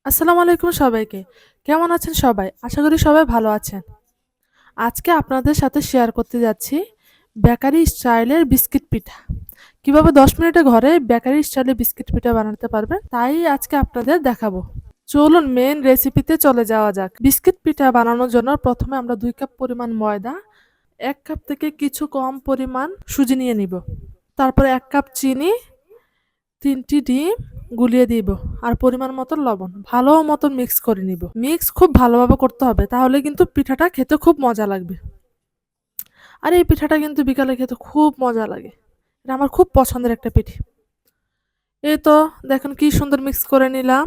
আসসালামু আলাইকুম সবাইকে। কেমন আছেন সবাই? আশা করি সবাই ভালো আছেন। আজকে আপনাদের সাথে শেয়ার করতে যাচ্ছি বেকারি স্টাইলের বিস্কিট পিঠা। কিভাবে ১০ মিনিটে ঘরে বেকারি স্টাইলে বিস্কিট পিঠা বানাতে পারবেন, তাই আজকে আপনাদের দেখাবো। চলুন মেইন রেসিপিতে চলে যাওয়া যাক। বিস্কিট পিঠা বানানোর জন্য প্রথমে আমরা ২ কাপ পরিমাণ ময়দা, ১ কাপ থেকে কিছু কম পরিমাণ সুজি নিয়ে নিব। তারপরে ১ কাপ চিনি, ৩টি ডিম গুলিয়ে দিব আর পরিমাণ মতো লবণ ভালো মতন মিক্স করে নিব। মিক্স খুব ভালোভাবে করতে হবে, তাহলে কিন্তু পিঠাটা খেতে খুব মজা লাগবে। আর এই পিঠাটা কিন্তু বিকালে খেতে খুব মজা লাগে। এটা আমার খুব পছন্দের একটা পিঠে। এই তো দেখেন কি সুন্দর মিক্স করে নিলাম।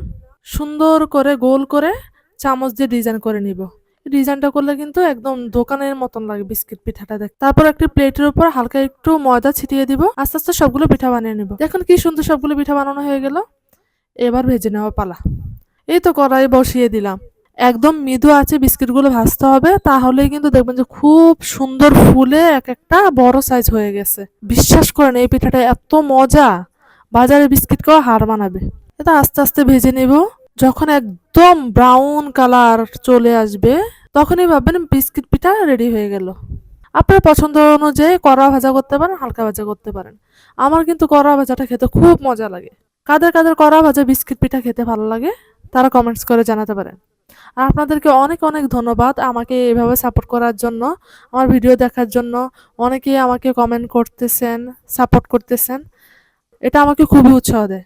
সুন্দর করে গোল করে চামচ দিয়ে ডিজাইন করে নিব। ডিজাইনটা করলে কিন্তু একদম দোকানের মতন লাগে বিস্কিট পিঠাটা দেখতে। তারপর একটি প্লেটের উপর হালকা একটু ময়দা ছিটিয়ে দিব। আস্তে আস্তে সবগুলো পিঠা বানিয়ে নিব। দেখুন কি সুন্দর সবগুলো পিঠা বানানো হয়ে গেল। এবার ভেজে নেওয়া পালা। এই তো কড়াই বসিয়ে দিলাম। একদম মৃদু আঁচে বিস্কিটগুলো ভাজতে হবে, তাহলেই কিন্তু দেখবেন যে খুব সুন্দর ফুলে এক একটা বড় সাইজ হয়ে গেছে। বিশ্বাস করেন এই পিঠাটা এত মজা, বাজারে বিস্কিটকেও হার মানাবে। এটা আস্তে আস্তে ভেজে নেব। যখন একদম ব্রাউন কালার চলে আসবে, তখনই ভাববেন বিস্কিট পিঠা রেডি হয়ে গেল। আপনার পছন্দ অনুযায়ী কড়া ভাজা করতে পারেন, হালকা ভাজা করতে পারেন। আমার কিন্তু কড়া ভাজাটা খেতে খুব মজা লাগে। কাদের কাদের কড়া ভাজা বিস্কিট পিঠা খেতে ভালো লাগে, তারা কমেন্টস করে জানাতে পারেন। আর আপনাদেরকে অনেক অনেক ধন্যবাদ আমাকে এভাবে সাপোর্ট করার জন্য, আমার ভিডিও দেখার জন্য। অনেকেই আমাকে কমেন্ট করতেছেন, সাপোর্ট করতেছেন। এটা আমাকে খুবই উৎসাহ দেয়।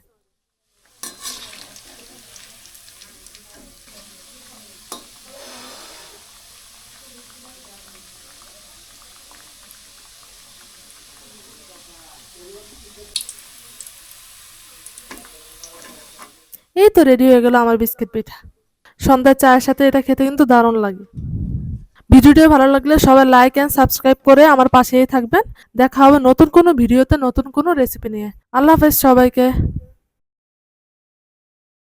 এই তো রেডি হয়ে গেল আমার বিস্কিট পিঠা। সন্ধ্যার চায়ের সাথে এটা খেতে কিন্তু দারুণ লাগে। ভিডিওটি ভালো লাগলে সবাই লাইক এন্ড সাবস্ক্রাইব করে আমার পাশেই থাকবেন। দেখা হবে নতুন কোনো ভিডিওতে নতুন কোনো রেসিপি নিয়ে। আল্লাহ হাফেজ সবাইকে।